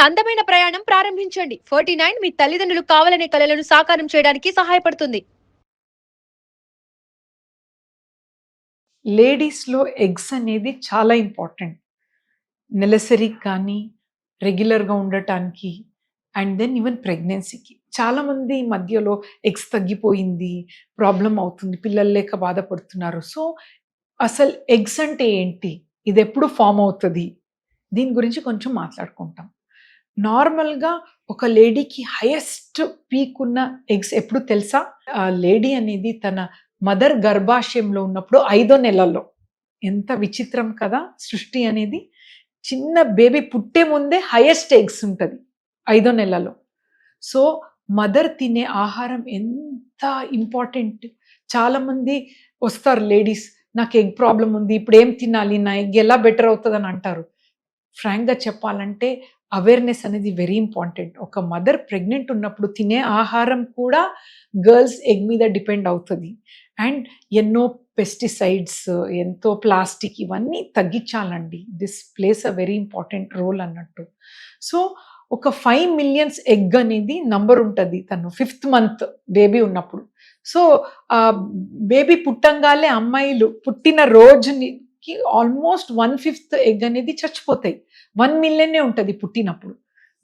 అందమైన ప్రయాణం ప్రారంభించండి. 49 మీ తల్లిదండ్రులు కావాలనే కలలను సాకారం చేయడానికి సహాయపడుతుంది. లేడీస్‌లో ఎగ్స్ అనేది చాలా ఇంపార్టెంట్. నెలసరి కానీ, రెగ్యులర్‌గా ఉండటానికి అండ్ దెన్ ఈవెన్ ప్రెగ్నెన్సీకి. చాలామంది ఈ మధ్యలో ఎగ్స్ తగ్గిపోయింది, ప్రాబ్లమ్ అవుతుంది, పిల్లలు లేక బాధపడుతున్నారు. సో, అసలు ఎగ్స్ అంటే ఏంటి? ఇదెప్పుడు ఫార్మ్ అవుతది? దీని గురించి కొంచెం మాట్లాడుకుంటాం. నార్మల్‌గా ఒక లేడీకి హైయెస్ట్ పీక్ ఉన్న ఎగ్స్ ఎప్పుడు తెలుసా? ఆ లేడీ అనేది తన మదర్ గర్భాశయంలో ఉన్నప్పుడు 5వ నెలలో. ఎంత విచిత్రం కదా సృష్టి అనేది. చిన్న బేబీ పుట్టే ముందే హైయెస్ట్ ఎగ్స్ ఉంటది 5వ నెలలో. సో, మదర్ తినే ఆహారం ఎంత ఇంపార్టెంట్. చాలామంది వస్తారు లేడీస్, నాకు ఎగ్ ప్రాబ్లమ్ ఉంది, ఇప్పుడేం తినాలి? నా ఎగ్ ఎలా బెటర్ అవుతదని అంటారు. ఫ్రాంక్‌గా చెప్పాలంటే అవేర్‌నెస్ అనేది వెరీ ఇంపార్టెంట్. ఒక మదర్ ప్రెగ్నెంట్ ఉన్నప్పుడు తినే ఆహారం కూడా గర్ల్స్ ఎగ్ మీద డిపెండ్ అవుతది. అండ్ ఎన్నో పెస్టిసైడ్స్, ఎంతో ప్లాస్టిక్ ఇవన్నీ తగ్గించాలండి. This plays a very important role అన్నట్టు. సో, ఒక 5 మిలియన్స్ ఎగ్ అనేది నంబర్ ఉంటది తను 5th మంత్ బేబీ ఉన్నప్పుడు. సో, బేబీ పుట్టంగానే అమ్మాయిలు పుట్టిన రోజుకి ఆల్మోస్ట్ 1/5 ఎగ్ అనేది చచ్చిపోతాయి. 1 మిలియనే ఉంటది పుట్టినప్పుడు.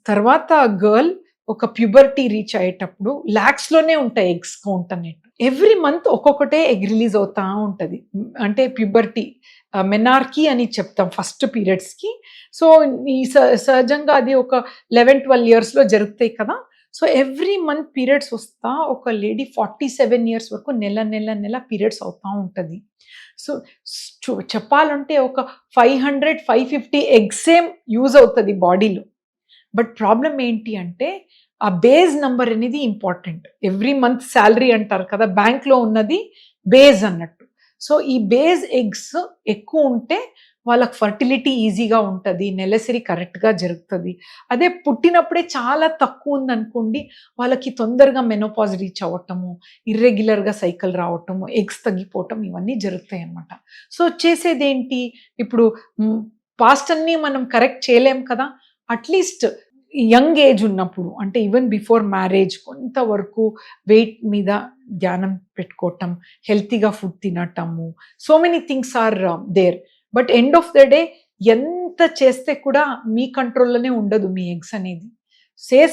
తర్వాత గర్ల్ ఒక ప్యూబర్టీ రీచ్ అయ్యేటప్పుడు లాక్స్‌లోనే ఉంటాయి ఎగ్స్ కౌంట్ అనేది. ఎవ్రీ మంత్ ఒక్కొక్కటే ఎగ్ రిలీజ్ అవుతా ఉంటది. అంటే ప్యూబర్టీ మెనార్కీ అని చెప్తాం ఫస్ట్ పీరియడ్స్‌కి. సో, ఈ సహజంగా అది ఒక 11, 12 ఇయర్స్‌లో జరుగుతాయి కదా! సో, ఎవ్రీ మంత్ పీరియడ్స్ వస్తా ఒక లేడీ 47 ఇయర్స్ వరకు నెల పీరియడ్స్ అవుతా ఉంటది. సో, చెప్పాలంటే ఒక 500, 550 ఎగ్సే యూజ్ అవుతది బాడీలో. బట్ ప్రాబ్లమ్ ఏంటి అంటే ఆ బేస్ నంబర్ అనేది ఇంపార్టెంట్. ఎవ్రీ మంత్ సాలరీ అంటారు కదా! బ్యాంక్‌లో ఉన్నది బేస్ అన్నట్టు. సో, ఈ బేస్ ఎగ్స్ ఎక్కువ ఉంటే వాళ్ళకి ఫర్టిలిటీ ఈజీగా ఉంటది. నెలసరి కరెక్ట్‌గా జరుగుతది. అదే పుట్టినప్పుడే చాలా తక్కువ ఉందనుకోండి, వాళ్ళకి తొందరగా మెనోపాజ్ రీచ్ అవ్వటము, ఇర్రెగ్యులర్‌గా సైకిల్ రావటము, ఎగ్స్ తగ్గిపోవటం ఇవన్నీ జరుగుతాయన్నమాట. సో, చేసేదేంటి? ఇప్పుడు పాస్ట్ అన్నీ మనం కరెక్ట్ చేయలేం కదా! అట్‌లీస్ట్ యంగ్ ఏజ్ ఉన్నప్పుడు అంటే ఈవెన్ బిఫోర్ మ్యారేజ్ కొంతవరకు వెయిట్ మీద ధ్యానం పెట్టుకోవటం, హెల్తీగా ఫుడ్ తినటము, so many things are there. But end of the day ఎంత చేస్తే కూడా మీ కంట్రోల్‌లోనే ఉండదు మీ ఎగ్స్ అనేది.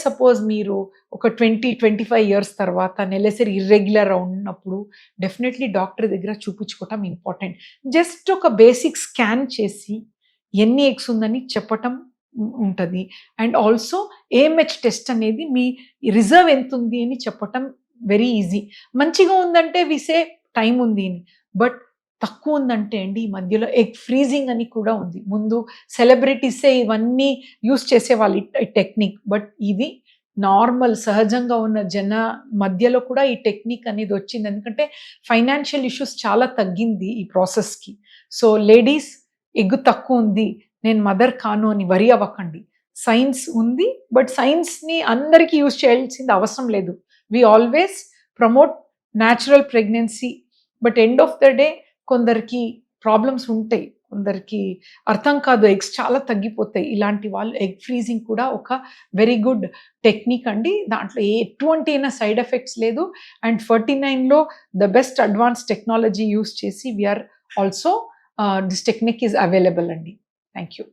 సపోజ్ మీరు ఒక 20, 25 ఇయర్స్ తర్వాత నెలసరి ఇర్రెగ్యులర్ ఉన్నప్పుడు డెఫినెట్‌లీ డాక్టర్ దగ్గర చూపించుకోవటం ఇంపార్టెంట్. జస్ట్ ఒక బేసిక్ స్కాన్ చేసి ఎన్ని ఎగ్స్ ఉందని చెప్పటం ఉంటది. అండ్ ఆల్సో ఏఎంహెచ్ టెస్ట్ అనేది మీ రిజర్వ్ ఎంతుంది అని చెప్పటం వెరీ ఈజీ. మంచిగా ఉందంటే వి సే టైమ్ ఉంది అని. బట్ తక్కువ ఉందంటే అండి ఈ మధ్యలో ఎగ్ ఫ్రీజింగ్ అని కూడా ఉంది. ముందు సెలబ్రిటీసే ఇవన్నీ యూజ్ చేసేవాళ్ళు ఈ టెక్నిక్. బట్ ఇది నార్మల్ సహజంగా ఉన్న జన మధ్యలో కూడా ఈ టెక్నిక్ అనేది వచ్చింది. ఎందుకంటే ఫైనాన్షియల్ ఇష్యూస్ చాలా తగ్గింది ఈ ప్రాసెస్‌కి. సో, లేడీస్ ఎగ్ తక్కువ ఉంది, నేను మదర్ కాను అని వరీ అవ్వకండి. సైన్స్ ఉంది. బట్ సైన్స్‌ని అందరికీ యూజ్ చేయాల్సిన అవసరం లేదు. We always promote natural pregnancy. But end of the day కొందరికి ప్రాబ్లమ్స్ ఉంటాయి. కొందరికి అర్థం కాదు. ఎగ్స్ చాలా తగ్గిపోతాయి. ఇలాంటి వాళ్ళు ఎగ్ ఫ్రీజింగ్ కూడా ఒక వెరీ గుడ్ టెక్నిక్ అండి. దాంట్లో ఎటువంటి సైడ్ ఎఫెక్ట్స్ లేదు. అండ్ 49లో the best advance technology use చేసి we are also this technique is available అండి. Thank you.